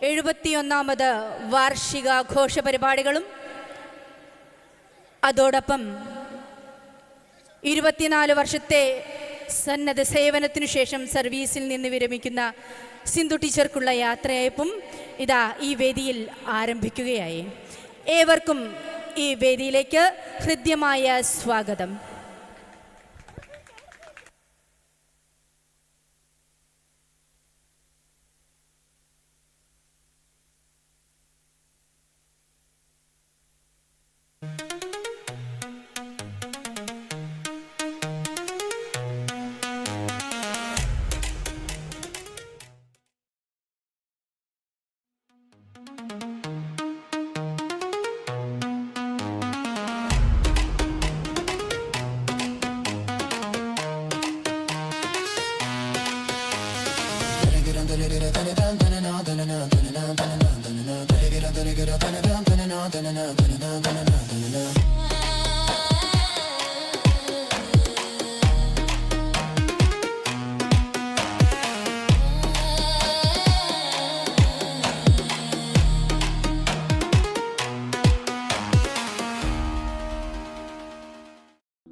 71ാമത് വാർഷികാഘോഷ പരിപാടികളും അതോടൊപ്പം 24 വർഷത്തെ സന്നദ്ധ സേവനത്തിനു ശേഷം സർവീസിൽ നിന്ന് വിരമിക്കുന്ന സിന്ധു ടീച്ചർക്കുള്ള യാത്രയയപ്പും ഇതാ ഈ വേദിയിൽ ആരംഭിക്കുകയായി. ഏവർക്കും ഈ വേദിയിലേക്ക് ഹൃദ്യമായ സ്വാഗതം.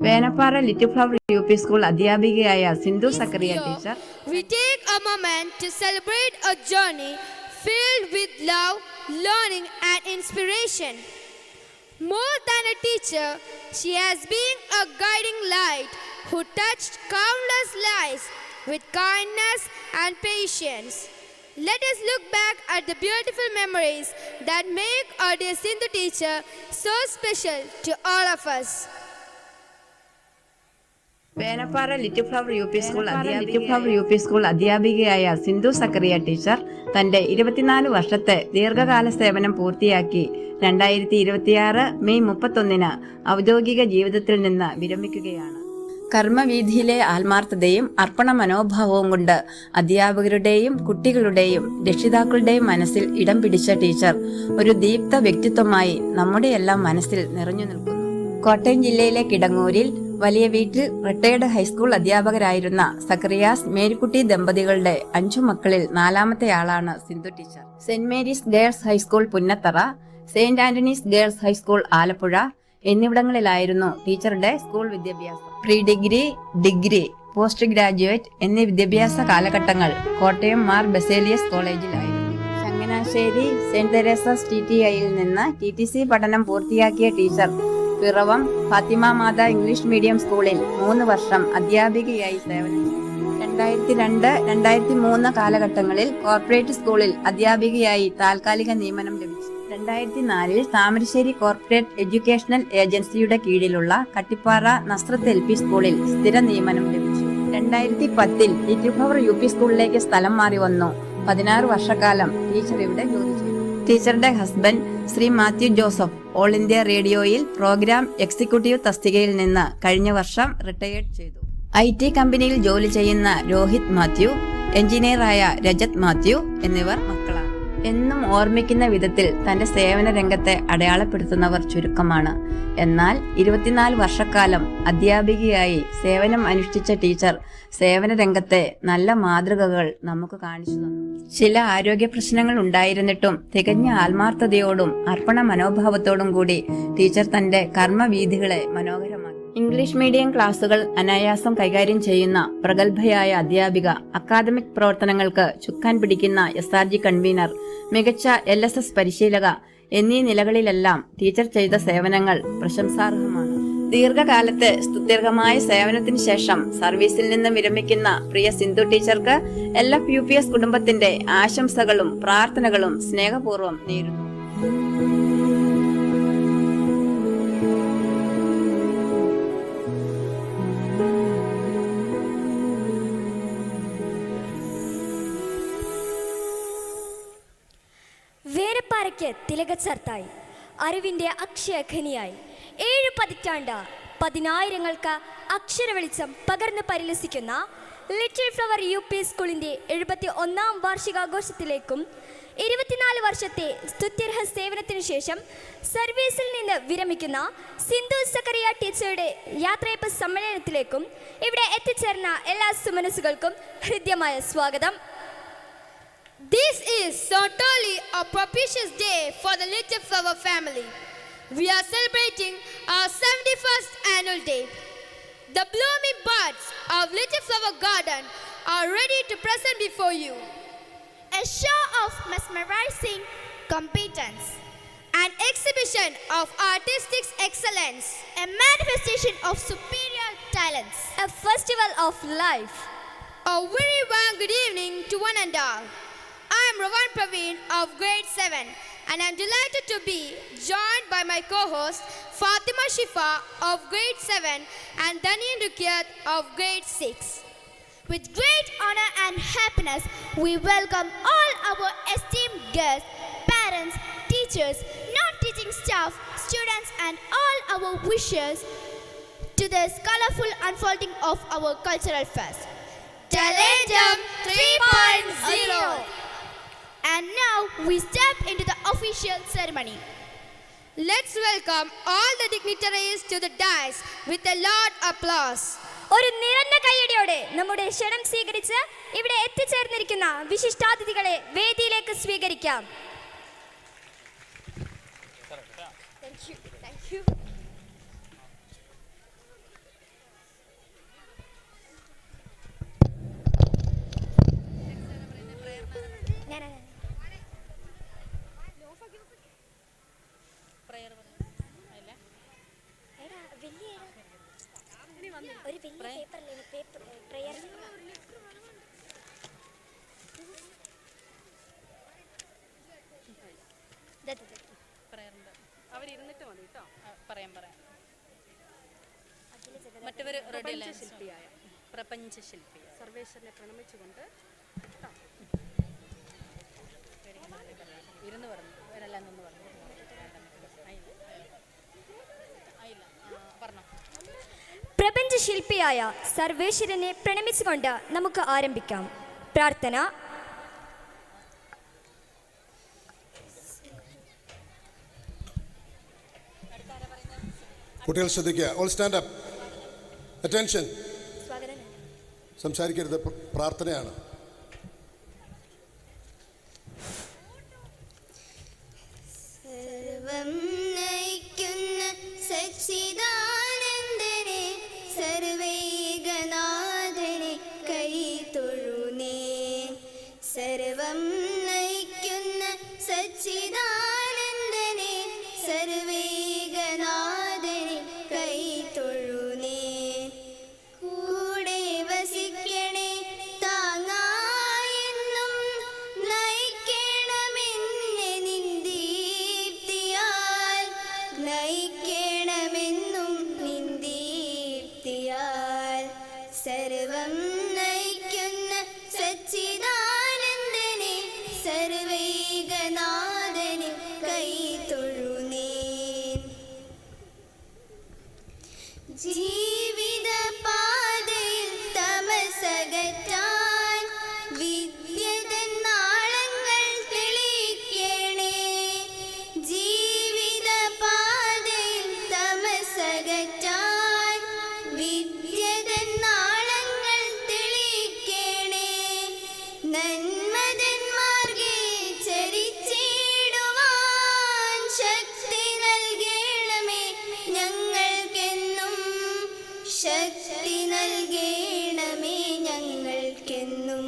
Venappara little flower UP school അധ്യാപികയായ Sindhu Zacharia teacher. We take a moment to celebrate a journey filled with love, learning and inspiration. More than a teacher, she has been a guiding light who touched countless lives with kindness and patience. Let us look back at the beautiful memories that make our dear Sindhu teacher so special to all of us. Venappara little flower UP school അധ്യാപികയായ Sindhu Zacharia teacher തന്റെ 24 വർഷത്തെ ദീർഘകാല സേവനം പൂർത്തിയാക്കി 2026 May 31 ഔദ്യോഗിക ജീവിതത്തിൽ നിന്ന് വിരമിക്കുകയാണ്. കർമ്മവീഥിയിലെ ആത്മാർത്ഥതയും അർപ്പണ മനോഭാവവും കൊണ്ട് അധ്യാപകരുടെയും കുട്ടികളുടെയും രക്ഷിതാക്കളുടെയും മനസ്സിൽ ഇടം പിടിച്ച ടീച്ചർ ഒരു ദീപ്ത വ്യക്തിത്വമായി നമ്മുടെയെല്ലാം മനസ്സിൽ നിറഞ്ഞു നിൽക്കുന്നു. കോട്ടയം ജില്ലയിലെ കിടങ്ങൂരിൽ വലിയ വീട്ടിൽ റിട്ടയർഡ് ഹൈസ്കൂൾ അധ്യാപകരായിരുന്ന സക്കറിയാസ് മേരിക്കുട്ടി ദമ്പതികളുടെ 5 മക്കളിൽ 4ാമത്തെ ആളാണ് Sindhu teacher. Saint Mary's girls high school Punnathara, saint Antony's girls high school Alappuzha എന്നിവിടങ്ങളിലായിരുന്നു ടീച്ചറുടെ സ്കൂൾ വിദ്യാഭ്യാസം. Pre degree, degree, post graduate എന്നീ വിദ്യാഭ്യാസ കാലഘട്ടങ്ങൾ കോട്ടയം മാർ ബസേലിയസ് കോളേജിലായിരുന്നു. ചങ്ങനാശ്ശേരി സെന്റ് തെരേസാസ് TTIയിൽ നിന്ന് TTC പഠനം പൂർത്തിയാക്കിയ teacher Piravom Fathima Matha English medium സ്കൂളിൽ 3 വർഷം അധ്യാപികയായി സേവനം ചെയ്തു. 2002-2003 കാലഘട്ടങ്ങളിൽ കോർപ്പറേറ്റ് സ്കൂളിൽ അധ്യാപികയായി താൽക്കാലിക നിയമനം ലഭിച്ചു. 2004 താമരശ്ശേരി കോർപ്പറേറ്റ് എഡ്യൂക്കേഷണൽ ഏജൻസിയുടെ കീഴിലുള്ള കട്ടിപ്പാറ നസ്രത്ത് LP സ്കൂളിൽ സ്ഥിര നിയമനം ലഭിച്ചു. 2010 ലിറ്റിൽ ഫ്ലവർ UP സ്കൂളിലേക്ക് സ്ഥലം മാറി വന്നു. 16 വർഷക്കാലം ടീച്ചർ ഇവിടെ ജോലി ചെയ്തു. ടീച്ചറുടെ husband Shri Mathew Joseph all India റേഡിയോയിൽ പ്രോഗ്രാം എക്സിക്യൂട്ടീവ് തസ്തികയിൽ നിന്ന് കഴിഞ്ഞ വർഷം റിട്ടയർഡ് ചെയ്തു. IT കമ്പനിയിൽ ജോലി ചെയ്യുന്ന രോഹിത് മാത്യു, എഞ്ചിനീയറായ രജത് മാത്യു എന്നിവർ മക്കളാണ്. എന്നും ഓർമ്മിക്കുന്ന വിധത്തിൽ തന്റെ സേവന രംഗത്തെ അടയാളപ്പെടുത്തുന്നവർ ചുരുക്കമാണ്. എന്നാൽ 24 വർഷക്കാലം അധ്യാപികയായി സേവനം അനുഷ്ഠിച്ച ടീച്ചർ സേവന രംഗത്തെ നല്ല മാതൃകകൾ നമുക്ക് കാണിച്ചു തന്നു. ചില ആരോഗ്യ പ്രശ്നങ്ങൾ ഉണ്ടായിരുന്നിട്ടും തികഞ്ഞ ആത്മാർത്ഥതയോടും അർപ്പണ മനോഭാവത്തോടും കൂടി ടീച്ചർ തന്റെ കർമ്മവീഥികളെ മനോഹരമാക്കി. ഇംഗ്ലീഷ് മീഡിയം ക്ലാസുകൾ അനായാസം കൈകാര്യം ചെയ്യുന്ന പ്രഗത്ഭയായ അധ്യാപിക, അക്കാദമിക് പ്രവർത്തനങ്ങൾക്ക് ചുക്കാൻ പിടിക്കുന്ന SRG കൺവീനർ, മികച്ച LSS പരിശീലക എന്നീ നിലകളിലെല്ലാം ടീച്ചർ ചെയ്ത സേവനങ്ങൾ പ്രശംസാർഹമാണ്. ദീർഘകാലത്തെ സ്തുത്യർഹമായ സേവനത്തിന് ശേഷം സർവീസിൽ നിന്ന് വിരമിക്കുന്ന പ്രിയ സിന്ധു ടീച്ചർക്ക് LFUPS കുടുംബത്തിന്റെ ആശംസകളും പ്രാർത്ഥനകളും സ്നേഹപൂർവ്വം നേരുന്നു. വേനപ്പാറയ്ക്ക് തിലകച്ചർത്തായി, അറിവിന്റെ അക്ഷയഖനിയായി 7 പതിറ്റാണ്ട് 10,000ങ്ങൾക്ക് അക്ഷര വെളിച്ചം പകർന്ന് പരിലസിക്കുന്ന ലിറ്റിൽ ഫ്ലവർ UP സ്കൂളിന്റെ 71ാം വാർഷികാഘോഷത്തിലേക്കും 24 വർഷത്തെ സ്തുത്യർഹ സേവനത്തിനു ശേഷം സർവീസിൽ നിന്ന് വിരമിക്കുന്ന സിന്ധു സക്കറിയ ടീച്ചറുടെ യാത്രയപ്പ് സമ്മേളനത്തിലേക്കും ഇവിടെ എത്തിച്ചേർന്ന എല്ലാ സുമനസ്സുകൾക്കും ഹൃദ്യമായ സ്വാഗതം. This is certainly for the Little Flower family. We are celebrating our 71st annual day. The blooming buds of Little Flower Garden are ready to present before you a show of mesmerizing competence, an exhibition of artistic excellence, a manifestation of superior talents, a festival of life. A very warm good evening to one and all. I am Ravan Praveen of grade 7 and I am delighted to be joined by my co-host Fatima Shifa of grade 7 and Daniel Rukyat of grade 6. With great honor and happiness, we welcome all our esteemed guests, parents, teachers, non-teaching staff, students and all our wishers to this colorful unfolding of our cultural fest. Talendum 3.0. And now we step into the official ceremony. Let's welcome all the dignitaries to the dais with a loud applause. ഒരു നിറഞ്ഞ കൈയടിയോടെ നമ്മുടെ ക്ഷണം സ്വീകരിച്ച് ഇവിടെ എത്തിച്ചേർന്നിരിക്കുന്ന വിശിഷ്ടാതിഥികളെ വേദിയിലേക്ക് സ്വീകരിക്കാം. മറ്റവർ റെഡിയല്ലേ? പ്രപഞ്ചശില്പി സർവേശ്വരനെ പ്രണമിച്ചുകൊണ്ട് ഇരുന്ന് പറഞ്ഞു, ഇവരെല്ലാം നിന്ന് പറഞ്ഞു. പറഞ്ഞോ. പ്രപഞ്ചശില്പിയായ സർവേശ്വരനെ പ്രണമിച്ചുകൊണ്ട് നമുക്ക് ആരംഭിക്കാം. പ്രാർത്ഥന. കുട്ടികൾ ശ്രദ്ധിക്കുക. All stand up. അറ്റൻഷൻ. സംസാരിക്കരുത്, പ്രാർത്ഥനയാണ്. സർവം നയിക്കുന്ന സച്ചിദാനന്ദനെ സർവേകനാഥനെ കൈതൊഴുന്നേ. സർവം നയിക്കുന്ന സച്ചിദാനന്ദനെ സർവേകനാഥനെ കൈതൊഴുന്നേ. കൂടെ വസിക്കണേ, താങ്ങായെന്നും നയിക്കണമെന്നെ നിൻ ദീപ്തിയാൽ, നയിക്കണമെന്നും നിൻ ദീപ്തിയാൽ. സർവം നയിക്കുന്ന സച്ചിദാനന്ദനെ സർവേകനാഥനെ കൈതൊഴുന്നേ. ജീവിത പാതയിൽ തമസകറ്റാൻ വിദ്യതൻ നാളങ്ങൾ തെളിയിക്കണേ. ജീവിത പാതയിൽ തമസകറ്റാൻ വിദ്യതൻ നാളങ്ങൾ തെളിയിക്കണേ. നന്മതൻ മാർഗേ ചരിച്ചിടുവാൻ ശക്തി നൽകണമേ ഞങ്ങൾക്കെന്നും. ശക്തി നൽകണമേ ഞങ്ങൾക്കെന്നും.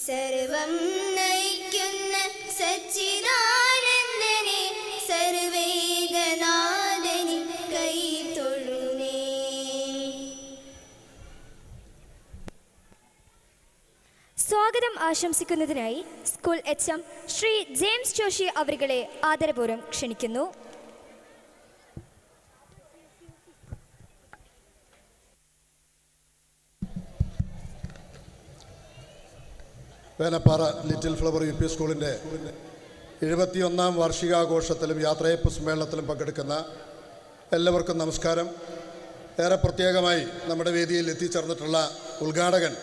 സർവം നയിക്കുന്ന സച്ചിദാനന്ദനെ സർവേകനാഥനെ കൈതൊഴുന്നേ. സ്വാഗതം ആശംസിക്കുന്നതിനായി school HM Shri James Joshi അവരുകളെ ആദരപൂർവ്വം ക്ഷണിക്കുന്നു. വേനപ്പാറ ലിറ്റിൽ ഫ്ലവർ UP സ്കൂളിൻ്റെ 71ാം വാർഷികാഘോഷത്തിലും യാത്രയപ്പ് സമ്മേളനത്തിലും പങ്കെടുക്കുന്ന എല്ലാവർക്കും നമസ്കാരം. ഏറെ പ്രത്യേകമായി നമ്മുടെ വേദിയിൽ എത്തിച്ചേർന്നിട്ടുള്ള ഉദ്ഘാടകൻ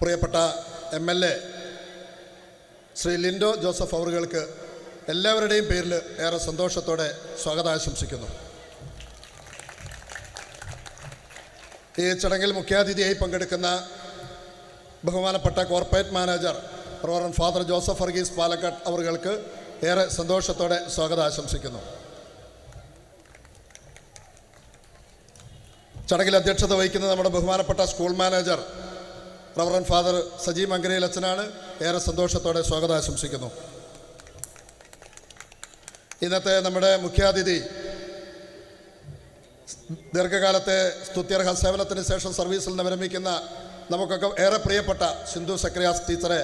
പ്രിയപ്പെട്ട MLA ശ്രീ ലിൻഡോ ജോസഫ് അവറുകൾക്ക് എല്ലാവരുടെയും പേരിൽ ഏറെ സന്തോഷത്തോടെ സ്വാഗതം ആശംസിക്കുന്നു. ഈ ചടങ്ങിൽ മുഖ്യാതിഥിയായി പങ്കെടുക്കുന്ന ബഹുമാനപ്പെട്ട corporate manager reverend father Joseph Varghese Palakkad അവർക്ക് ഏറെ സന്തോഷത്തോടെ സ്വാഗതം ആശംസിക്കുന്നു. ചടങ്ങിൽ അധ്യക്ഷത വഹിക്കുന്നത് നമ്മുടെ ബഹുമാനപ്പെട്ട school manager reverend father Saji Mankarayil അച്ഛനാണ്. ഏറെ സന്തോഷത്തോടെ സ്വാഗതം ആശംസിക്കുന്നു. ഇന്നത്തെ നമ്മുടെ മുഖ്യാതിഥി ദീർഘകാലത്തെ സ്തുത്യർഹ സേവനത്തിന് ശേഷം സർവീസിൽ നിന്ന് വിരമിക്കുന്ന നമുക്കൊക്കെ ഏറെ പ്രിയപ്പെട്ട സിന്ധു സക്രിയാസ് ടീച്ചറെ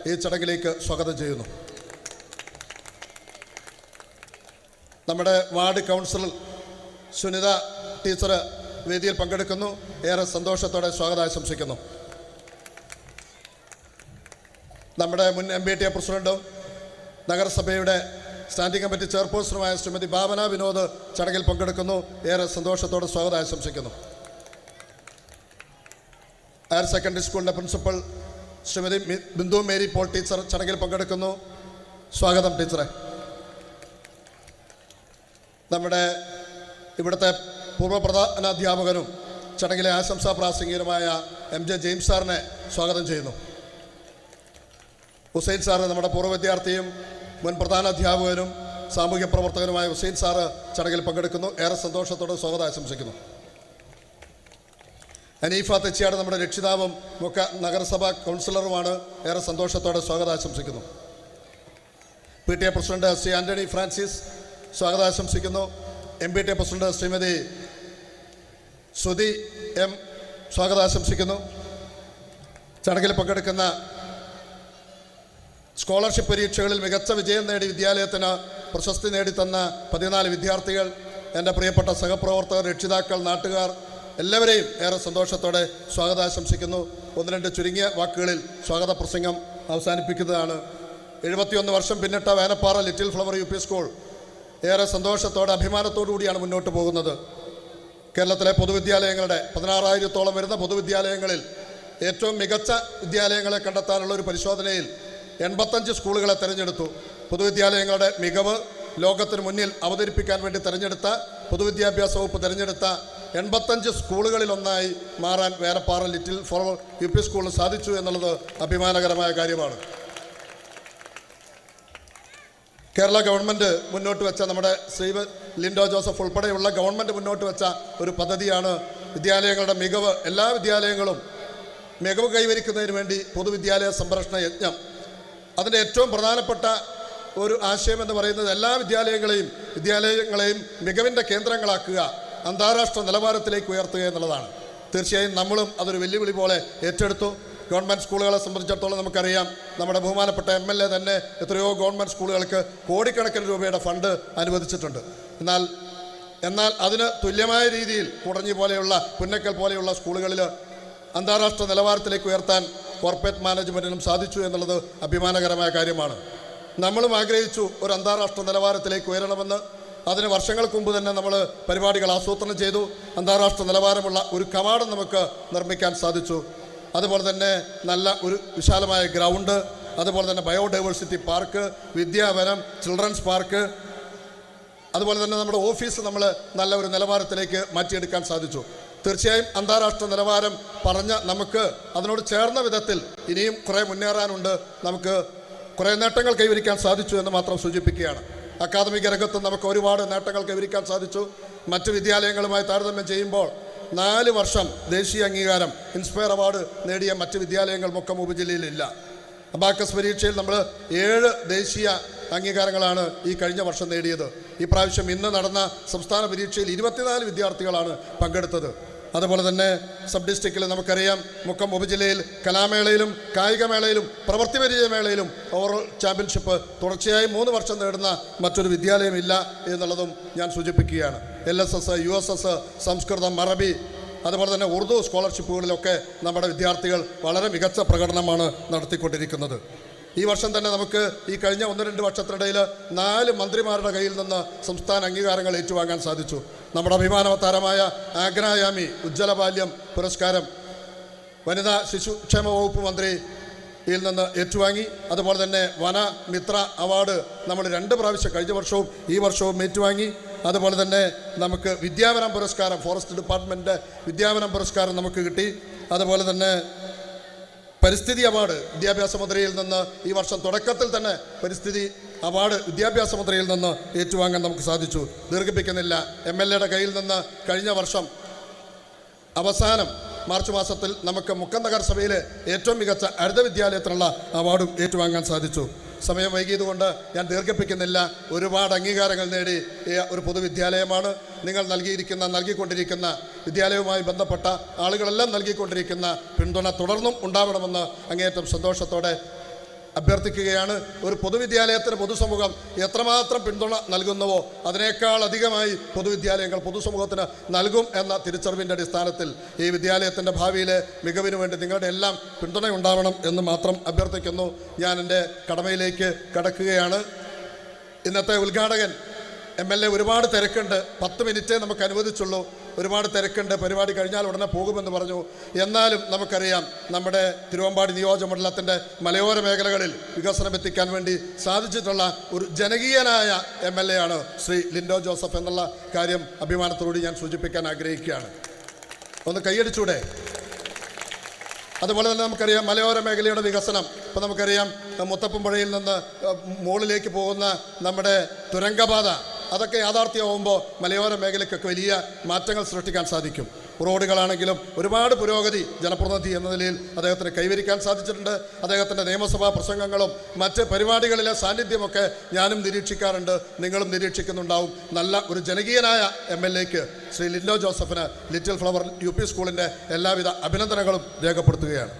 ഈ ചടങ്ങിലേക്ക് സ്വാഗതം ചെയ്യുന്നു. നമ്മുടെ വാർഡ് കൗൺസിലർ സുനിത ടീച്ചർ വേദിയിൽ പങ്കെടുക്കുന്നു. ഏറെ സന്തോഷത്തോടെ സ്വാഗതം ആശംസിക്കുന്നു. നമ്മുടെ മുൻ MBTA പ്രസിഡന്റും നഗരസഭയുടെ സ്റ്റാൻഡിംഗ് കമ്മിറ്റി ചെയർപേഴ്സണുമായ ശ്രീമതി ഭാവന വിനോദ് ചടങ്ങിൽ പങ്കെടുക്കുന്നു. ഏറെ സന്തോഷത്തോടെ സ്വാഗതം ആശംസിക്കുന്നു. ഹയർ സെക്കൻഡറി സ്കൂളിൻ്റെ principal Shrimati Bindu Mary Paul teacher ചടങ്ങിൽ പങ്കെടുക്കുന്നു. സ്വാഗതം ടീച്ചറെ. നമ്മുടെ ഇവിടുത്തെ പൂർവ്വ പ്രധാനാധ്യാപകനും ചടങ്ങിലെ ആശംസാ പ്രാസംഗികനുമായ MJ ജെയിംസ് സാറിനെ സ്വാഗതം ചെയ്യുന്നു. ഹുസൈൻ സാറ് നമ്മുടെ പൂർവ്വ വിദ്യാർത്ഥിയും മുൻ പ്രധാനാധ്യാപകനും സാമൂഹ്യ പ്രവർത്തകനുമായ ഹുസൈൻ സാറ് ചടങ്ങിൽ പങ്കെടുക്കുന്നു. ഏറെ സന്തോഷത്തോടെ സ്വാഗതം ആശംസിക്കുന്നു. അനീഫ തെച്ചിയാട് നമ്മുടെ രക്ഷിതാവും മുഖ്യ നഗരസഭാ കൗൺസിലറുമാണ്. ഏറെ സന്തോഷത്തോടെ സ്വാഗതം ആശംസിക്കുന്നു. PTA president Shri Antony Francis സ്വാഗതം ആശംസിക്കുന്നു. MBTA president Shrimati Sudhi M സ്വാഗതം ആശംസിക്കുന്നു. ചടങ്ങിൽ പങ്കെടുക്കുന്ന സ്കോളർഷിപ്പ് പരീക്ഷകളിൽ മികച്ച വിജയം നേടി വിദ്യാലയത്തിന് പ്രശസ്തി നേടിത്തന്ന 14 വിദ്യാർത്ഥികൾ, എൻ്റെ പ്രിയപ്പെട്ട സഹപ്രവർത്തകർ, രക്ഷിതാക്കൾ, നാട്ടുകാർ എല്ലാവരെയും ഏറെ സന്തോഷത്തോടെ സ്വാഗതം ആശംസിക്കുന്നു. 1-2 ചുരുങ്ങിയ വാക്കുകളിൽ സ്വാഗത പ്രസംഗം അവസാനിപ്പിക്കുന്നതാണ്. 71 വർഷം പിന്നിട്ട Venappara little flower UP school ഏറെ സന്തോഷത്തോടെ അഭിമാനത്തോടു കൂടിയാണ് മുന്നോട്ട് പോകുന്നത്. കേരളത്തിലെ പൊതുവിദ്യാലയങ്ങളുടെ 16,000-ഓളം വരുന്ന പൊതുവിദ്യാലയങ്ങളിൽ ഏറ്റവും മികച്ച വിദ്യാലയങ്ങളെ കണ്ടെത്താനുള്ള ഒരു പരിശോധനയിൽ 85 സ്കൂളുകളെ തിരഞ്ഞെടുത്തു. പൊതുവിദ്യാലയങ്ങളുടെ മികവ് ലോകത്തിന് മുന്നിൽ അവതരിപ്പിക്കാൻ വേണ്ടി തിരഞ്ഞെടുത്ത പൊതുവിദ്യാഭ്യാസ വകുപ്പ് തിരഞ്ഞെടുത്ത 85 സ്കൂളുകളിലൊന്നായി മാറാൻ വേനപ്പാറ ലിറ്റിൽ ഫ്ലവർ UP സ്കൂളിന് സാധിച്ചു എന്നുള്ളത് അഭിമാനകരമായ കാര്യമാണ്. കേരള ഗവൺമെൻറ് മുന്നോട്ട് വെച്ച നമ്മുടെ ശ്രീ ലിൻഡോ ജോസഫ് ഉൾപ്പെടെയുള്ള ഗവൺമെൻറ് മുന്നോട്ട് വെച്ച ഒരു പദ്ധതിയാണ് വിദ്യാലയങ്ങളുടെ മികവ്. എല്ലാ വിദ്യാലയങ്ങളും മികവ് കൈവരിക്കുന്നതിന് വേണ്ടി പൊതുവിദ്യാലയ സംരക്ഷണ യജ്ഞം. അതിൻ്റെ ഏറ്റവും പ്രധാനപ്പെട്ട ഒരു ആശയം എന്ന് പറയുന്നത് എല്ലാ വിദ്യാലയങ്ങളെയും മികവിൻ്റെ കേന്ദ്രങ്ങളാക്കുക, അന്താരാഷ്ട്ര നിലവാരത്തിലേക്ക് ഉയർത്തുക എന്നുള്ളതാണ്. തീർച്ചയായും നമ്മളും അതൊരു വെല്ലുവിളി പോലെ ഏറ്റെടുത്തു. ഗവൺമെൻറ് സ്കൂളുകളെ സംബന്ധിച്ചിടത്തോളം നമുക്കറിയാം, നമ്മുടെ ബഹുമാനപ്പെട്ട MLA തന്നെ എത്രയോ ഗവൺമെൻറ് സ്കൂളുകൾക്ക് കോടിക്കണക്കിന് രൂപയുടെ ഫണ്ട് അനുവദിച്ചിട്ടുണ്ട്. എന്നാൽ അതിന് തുല്യമായ രീതിയിൽ കുടഞ്ഞി പോലെയുള്ള പുന്നക്കൽ പോലെയുള്ള സ്കൂളുകളിൽ അന്താരാഷ്ട്ര നിലവാരത്തിലേക്ക് ഉയർത്താൻ കോർപ്പറേറ്റ് മാനേജ്മെൻറ്റിനും സാധിച്ചു എന്നുള്ളത് അഭിമാനകരമായ കാര്യമാണ്. നമ്മളും ആഗ്രഹിച്ചു ഒരു അന്താരാഷ്ട്ര നിലവാരത്തിലേക്ക് ഉയരണമെന്ന്. അതിന് വർഷങ്ങൾക്ക് മുമ്പ് തന്നെ നമ്മൾ പരിപാടികൾ ആസൂത്രണം ചെയ്തു. അന്താരാഷ്ട്ര നിലവാരമുള്ള ഒരു കവാടം നമുക്ക് നിർമ്മിക്കാൻ സാധിച്ചു. അതുപോലെ തന്നെ നല്ല ഒരു വിശാലമായ ഗ്രൗണ്ട്, അതുപോലെ തന്നെ ബയോഡൈവേഴ്സിറ്റി പാർക്ക്, വിദ്യാവനം, ചിൽഡ്രൻസ് പാർക്ക്, അതുപോലെ തന്നെ നമ്മുടെ ഓഫീസ് നമ്മൾ നല്ല ഒരു നിലവാരത്തിലേക്ക് മാറ്റിയെടുക്കാൻ സാധിച്ചു. തീർച്ചയായും അന്താരാഷ്ട്ര നിലവാരം പറഞ്ഞ നമുക്ക് അതിനോട് ചേർന്ന വിധത്തിൽ ഇനിയും കുറേ മുന്നേറാനുണ്ട്. നമുക്ക് കുറേ നേട്ടങ്ങൾ കൈവരിക്കാൻ സാധിച്ചു എന്ന് മാത്രം സൂചിപ്പിക്കുകയാണ്. അക്കാദമിക രംഗത്ത് നമുക്ക് ഒരുപാട് നേട്ടങ്ങൾ കൈവരിക്കാൻ സാധിച്ചു. മറ്റ് വിദ്യാലയങ്ങളുമായി താരതമ്യം ചെയ്യുമ്പോൾ 4 വർഷം ദേശീയ അംഗീകാരം ഇൻസ്പയർ അവാർഡ് നേടിയ മറ്റ് വിദ്യാലയങ്ങൾ മുക്കം ഉപജില്ലയിലില്ല. അബാക്കസ് പരീക്ഷയിൽ നമ്മൾ 7 ദേശീയ അംഗീകാരങ്ങളാണ് ഈ കഴിഞ്ഞ വർഷം നേടിയത്. ഈ പ്രാവശ്യം ഇന്ന് നടന്ന സംസ്ഥാന പരീക്ഷയിൽ 24 വിദ്യാർത്ഥികളാണ് പങ്കെടുത്തത്. അതുപോലെ തന്നെ സബ് ഡിസ്ട്രിക്റ്റിൽ നമുക്കറിയാം, മുക്കം ഉപജില്ലയിൽ കലാമേളയിലും കായികമേളയിലും പ്രവൃത്തി പരിചയമേളയിലും ഓവറോൾ ചാമ്പ്യൻഷിപ്പ് തുടർച്ചയായി 3 വർഷം നേടുന്ന മറ്റൊരു വിദ്യാലയമില്ല എന്നുള്ളതും ഞാൻ സൂചിപ്പിക്കുകയാണ്. LSS, USS, സംസ്കൃതം, അറബി, അതുപോലെ തന്നെ ഉറുദു സ്കോളർഷിപ്പുകളിലൊക്കെ നമ്മുടെ വിദ്യാർത്ഥികൾ വളരെ മികച്ച പ്രകടനമാണ് നടത്തിക്കൊണ്ടിരിക്കുന്നത്. ഈ വർഷം തന്നെ നമുക്ക് ഈ കഴിഞ്ഞ 1-2 വർഷത്തിനിടയിൽ 4 മന്ത്രിമാരുടെ കയ്യിൽ നിന്ന് സംസ്ഥാന അംഗീകാരങ്ങൾ ഏറ്റുവാങ്ങാൻ സാധിച്ചു. നമ്മുടെ അഭിമാനതാരമായ ആഗ്രായാമി ഉജ്ജ്വല ബാല്യം പുരസ്കാരം വനിതാ ശിശുക്ഷേമ വകുപ്പ് മന്ത്രിയിൽ നിന്ന് ഏറ്റുവാങ്ങി. അതുപോലെ തന്നെ വനമിത്ര അവാർഡ് നമ്മൾ 2 പ്രാവശ്യം കഴിഞ്ഞ വർഷവും ഈ വർഷവും ഏറ്റുവാങ്ങി. അതുപോലെ തന്നെ നമുക്ക് വിദ്യാവനം പുരസ്കാരം, ഫോറസ്റ്റ് ഡിപ്പാർട്ട്മെൻറ്റ് വിദ്യാവനം പുരസ്കാരം നമുക്ക് കിട്ടി. അതുപോലെ തന്നെ പരിസ്ഥിതി അവാർഡ് വിദ്യാഭ്യാസ മന്ത്രിയിൽ നിന്ന് ഈ വർഷം തുടക്കത്തിൽ തന്നെ പരിസ്ഥിതി അവാർഡ് വിദ്യാഭ്യാസ മന്ത്രിയിൽ നിന്ന് ഏറ്റുവാങ്ങാൻ നമുക്ക് സാധിച്ചു. ദീർഘിപ്പിക്കുന്നില്ല. MLAയുടെ കയ്യിൽ നിന്ന് കഴിഞ്ഞ വർഷം അവസാനം മാർച്ച് മാസത്തിൽ നമുക്ക് മുക്കം നഗരസഭയിലെ ഏറ്റവും മികച്ച ഹരിത വിദ്യാലയത്തിനുള്ള അവാർഡും ഏറ്റുവാങ്ങാൻ സാധിച്ചു. സമയം വൈകിയതുകൊണ്ട് ഞാൻ ദീർഘിപ്പിക്കുന്നില്ല. ഒരുപാട് അംഗീകാരങ്ങൾ നേടി ഒരു പൊതുവിദ്യാലയമാണ്. നിങ്ങൾ നൽകിക്കൊണ്ടിരിക്കുന്ന വിദ്യാലയവുമായി ബന്ധപ്പെട്ട ആളുകളെല്ലാം നൽകിക്കൊണ്ടിരിക്കുന്ന പിന്തുണ തുടർന്നും ഉണ്ടാവണമെന്ന് അങ്ങേയറ്റം സന്തോഷത്തോടെ അഭ്യർത്ഥിക്കുകയാണ്. ഒരു പൊതുവിദ്യാലയത്തിന് പൊതുസമൂഹം എത്രമാത്രം പിന്തുണ നൽകുന്നുവോ അതിനേക്കാൾ അധികമായി പൊതുവിദ്യാലയങ്ങൾ പൊതുസമൂഹത്തിന് നൽകും എന്ന തിരിച്ചറിവിൻ്റെ അടിസ്ഥാനത്തിൽ ഈ വിദ്യാലയത്തിൻ്റെ ഭാവിയിലെ മികവിന് വേണ്ടി നിങ്ങളുടെ എല്ലാം പിന്തുണ ഉണ്ടാവണം എന്ന് മാത്രം അഭ്യർത്ഥിക്കുന്നു. ഞാൻ എൻ്റെ കടമയിലേക്ക് കടക്കുകയാണ്. ഇന്നത്തെ ഉദ്ഘാടകൻ MLA ഒരുപാട് തിരക്കുണ്ട്. 10 മിനിറ്റേ നമുക്ക് അനുവദിച്ചുള്ളൂ. ഒരുപാട് തിരക്കുണ്ട്. പരിപാടി കഴിഞ്ഞാൽ ഉടനെ പോകുമെന്ന് പറഞ്ഞു. എന്നാലും നമുക്കറിയാം നമ്മുടെ തിരുവമ്പാടി നിയോജകമണ്ഡലത്തിൻ്റെ മലയോര മേഖലകളിൽ വികസനം എത്തിക്കാൻ വേണ്ടി സാധിച്ചിട്ടുള്ള ഒരു ജനകീയനായ MLA ആണ് ശ്രീ ലിൻഡോ ജോസഫ് എന്നുള്ള കാര്യം അഭിമാനത്തോടെ ഞാൻ സൂചിപ്പിക്കാൻ ആഗ്രഹിക്കുകയാണ്. ഒന്ന് കൈയടിച്ചൂടെ? അതുപോലെ തന്നെ നമുക്കറിയാം മലയോര മേഖലയുടെ വികസനം. ഇപ്പോൾ നമുക്കറിയാം മുത്തപ്പൻപുഴയിൽ നിന്ന് മുകളിലേക്ക് പോകുന്ന നമ്മുടെ തുരങ്കപാത അതൊക്കെ യാഥാർത്ഥ്യമാകുമ്പോൾ മലയോര മേഖലയ്ക്കൊക്കെ വലിയ മാറ്റങ്ങൾ സൃഷ്ടിക്കാൻ സാധിക്കും. റോഡുകളാണെങ്കിലും ഒരുപാട് പുരോഗതി ജനപ്രതിനിധി എന്ന നിലയിൽ അദ്ദേഹത്തിന് കൈവരിക്കാൻ സാധിച്ചിട്ടുണ്ട്. അദ്ദേഹത്തിൻ്റെ നിയമസഭാ പ്രസംഗങ്ങളും മറ്റ് പരിപാടികളിലെ സാന്നിധ്യമൊക്കെ ഞാനും നിരീക്ഷിക്കാറുണ്ട്, നിങ്ങളും നിരീക്ഷിക്കുന്നുണ്ടാവും. നല്ല ഒരു ജനകീയനായ MLAക്ക് ശ്രീ ലിൻഡോ ജോസഫിന് ലിറ്റിൽ ഫ്ലവർ UP സ്കൂളിൻ്റെ എല്ലാവിധ അഭിനന്ദനങ്ങളും രേഖപ്പെടുത്തുകയാണ്.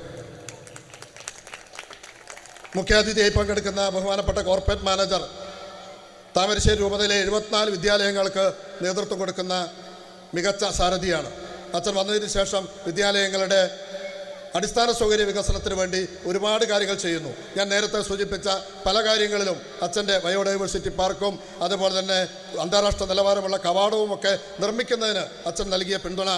മുഖ്യാതിഥിയായി പങ്കെടുക്കുന്ന ബഹുമാനപ്പെട്ട കോർപ്പറേറ്റ് മാനേജർ താമരശ്ശേരി രൂപതയിലെ 74 വിദ്യാലയങ്ങൾക്ക് നേതൃത്വം കൊടുക്കുന്ന മികച്ച സാരഥിയാണ്. അച്ഛൻ വന്നതിന് ശേഷം വിദ്യാലയങ്ങളുടെ അടിസ്ഥാന സൗകര്യ വികസനത്തിന് വേണ്ടി ഒരുപാട് കാര്യങ്ങൾ ചെയ്യുന്നു. ഞാൻ നേരത്തെ സൂചിപ്പിച്ച പല കാര്യങ്ങളിലും അച്ഛൻ്റെ ബയോഡൈവേഴ്സിറ്റി പാർക്കും അതുപോലെ തന്നെ അന്താരാഷ്ട്ര നിലവാരമുള്ള കവാടവും ഒക്കെ നിർമ്മിക്കുന്നതിന് അച്ഛൻ നൽകിയ പിന്തുണ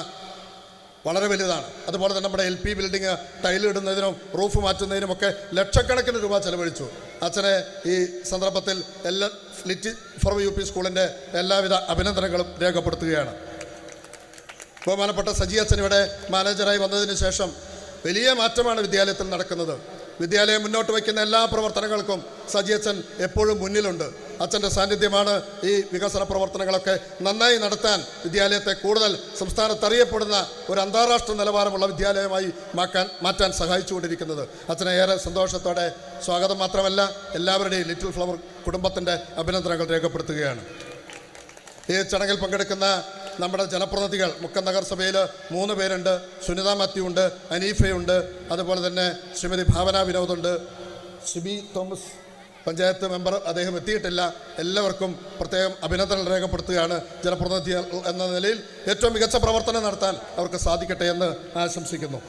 വളരെ വലുതാണ്. അതുപോലെ തന്നെ നമ്മുടെ LP ബിൽഡിങ് ടൈലിടുന്നതിനും റൂഫ് മാറ്റുന്നതിനുമൊക്കെ ലക്ഷക്കണക്കിന് രൂപ ചെലവഴിച്ചു. അച്ഛനെ ഈ സന്ദർഭത്തിൽ ലിറ്റിൽ ഫ്ലവർ UP സ്കൂളിൻ്റെ എല്ലാവിധ അഭിനന്ദനങ്ങളും രേഖപ്പെടുത്തുകയാണ്. ബഹുമാനപ്പെട്ട സജി അച്ഛൻ ഇവിടെ മാനേജറായി വന്നതിന് ശേഷം വലിയ മാറ്റമാണ് വിദ്യാലയത്തിൽ നടക്കുന്നത്. വിദ്യാലയം മുന്നോട്ട് വയ്ക്കുന്ന എല്ലാ പ്രവർത്തനങ്ങൾക്കും സജി അച്ഛൻ എപ്പോഴും മുന്നിലുണ്ട്. അച്ഛൻ്റെ സാന്നിധ്യമാണ് ഈ വികസന പ്രവർത്തനങ്ങളൊക്കെ നന്നായി നടത്താൻ വിദ്യാലയത്തെ കൂടുതൽ സംസ്ഥാനത്ത് അറിയപ്പെടുന്ന ഒരു അന്താരാഷ്ട്ര നിലവാരമുള്ള വിദ്യാലയമായി മാറ്റാൻ സഹായിച്ചുകൊണ്ടിരിക്കുന്നത്. അച്ഛനെ ഏറെ സന്തോഷത്തോടെ സ്വാഗതം മാത്രമല്ല എല്ലാവരുടെയും ലിറ്റിൽ ഫ്ലവർ കുടുംബത്തിൻ്റെ അഭിനന്ദനങ്ങൾ രേഖപ്പെടുത്തുകയാണ്. ഈ ചടങ്ങിൽ പങ്കെടുക്കുന്ന നമ്മുടെ ജനപ്രതിനിധികൾ മുക്കം നഗരസഭയിൽ 3 പേരുണ്ട്. സുനിത മാത്യു ഉണ്ട്, അനീഫയുണ്ട്, അതുപോലെ തന്നെ ശ്രീമതി ഭാവന വിനോദുണ്ട്, സിബി തോമസ് പഞ്ചായത്ത് മെമ്പർ അദ്ദേഹം എത്തിയിട്ടില്ല. എല്ലാവർക്കും പ്രത്യേകം അഭിനന്ദനം രേഖപ്പെടുത്തുകയാണ്. ജനപ്രതിനിധികൾ എന്ന നിലയിൽ ഏറ്റവും മികച്ച പ്രവർത്തനം നടത്താൻ അവർക്ക് സാധിക്കട്ടെ എന്ന് ആശംസിക്കുന്നു.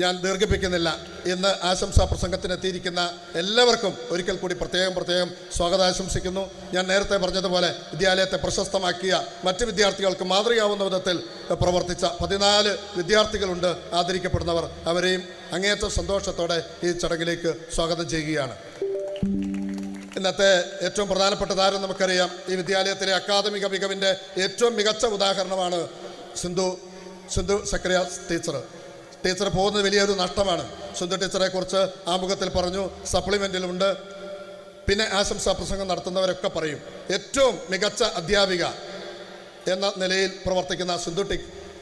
ഞാൻ ദീർഘിപ്പിക്കുന്നില്ല. ഇന്ന് ആശംസാ പ്രസംഗത്തിനെത്തിയിരിക്കുന്ന എല്ലാവർക്കും ഒരിക്കൽ കൂടി പ്രത്യേകം സ്വാഗതം ആശംസിക്കുന്നു. ഞാൻ നേരത്തെ പറഞ്ഞതുപോലെ വിദ്യാലയത്തെ പ്രശസ്തമാക്കിയ മറ്റ് വിദ്യാർത്ഥികൾക്ക് മാതൃകയാവുന്ന വിധത്തിൽ പ്രവർത്തിച്ച 14 വിദ്യാർത്ഥികളുണ്ട് ആദരിക്കപ്പെടുന്നവർ. അവരെയും അങ്ങേയറ്റം സന്തോഷത്തോടെ ഈ ചടങ്ങിലേക്ക് സ്വാഗതം ചെയ്യുകയാണ്. ഇന്നത്തെ ഏറ്റവും പ്രധാനപ്പെട്ട താരം നമുക്കറിയാം. ഈ വിദ്യാലയത്തിലെ അക്കാദമിക മികവിൻ്റെ ഏറ്റവും മികച്ച ഉദാഹരണമാണ് സിന്ധു സക്കറിയ ടീച്ചർ പോകുന്നത് വലിയൊരു നഷ്ടമാണ്. സിന്ധു ടീച്ചറെക്കുറിച്ച് ആമുഖത്തിൽ പറഞ്ഞു, സപ്ലിമെൻറ്റിലുണ്ട്, പിന്നെ ആശംസാ പ്രസംഗം നടത്തുന്നവരൊക്കെ പറയും. ഏറ്റവും മികച്ച അധ്യാപിക എന്ന നിലയിൽ പ്രവർത്തിക്കുന്ന സിന്ധു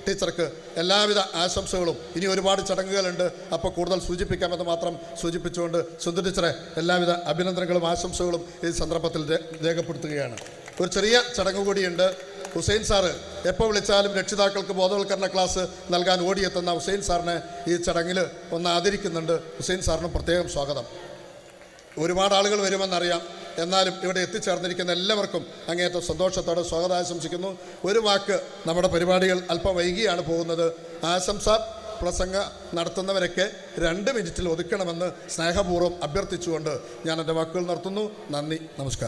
ടീച്ചർക്ക് എല്ലാവിധ ആശംസകളും. ഇനി ഒരുപാട് ചടങ്ങുകളുണ്ട്, അപ്പോൾ കൂടുതൽ സൂചിപ്പിക്കാമെന്ന് മാത്രം സൂചിപ്പിച്ചുകൊണ്ട് സിന്ധു ടീച്ചറെ എല്ലാവിധ അഭിനന്ദനങ്ങളും ആശംസകളും ഈ സന്ദർഭത്തിൽ രേഖപ്പെടുത്തുകയാണ്. ഒരു ചെറിയ ചടങ്ങ് കൂടിയുണ്ട്. ഹുസൈൻ സാറ് എപ്പോൾ വിളിച്ചാലും രക്ഷിതാക്കൾക്ക് ബോധവൽക്കരണ ക്ലാസ് നൽകാൻ ഓടിയെത്തുന്ന ഹുസൈൻ സാറിനെ ഈ ചടങ്ങിൽ ഒന്ന് ആദരിക്കുന്നുണ്ട്. ഹുസൈൻ സാറിന് പ്രത്യേകം സ്വാഗതം. ഒരുപാട് ആളുകൾ വരുമെന്നറിയാം, എന്നാലും ഇവിടെ എത്തിച്ചേർന്നിരിക്കുന്ന എല്ലാവർക്കും അങ്ങേയറ്റം സന്തോഷത്തോടെ സ്വാഗതം ആശംസിക്കുന്നു. ഒരു വാക്ക്, നമ്മുടെ പരിപാടികൾ അല്പം വൈകിയാണ് പോകുന്നത്. ആശംസാ പ്രസംഗം നടത്തുന്നവരൊക്കെ 2 മിനിറ്റിൽ ഒതുക്കണമെന്ന് സ്നേഹപൂർവ്വം അഭ്യർത്ഥിച്ചുകൊണ്ട് ഞാൻ എൻ്റെ വാക്കുകൾ നിർത്തുന്നു. നന്ദി, നമസ്കാരം.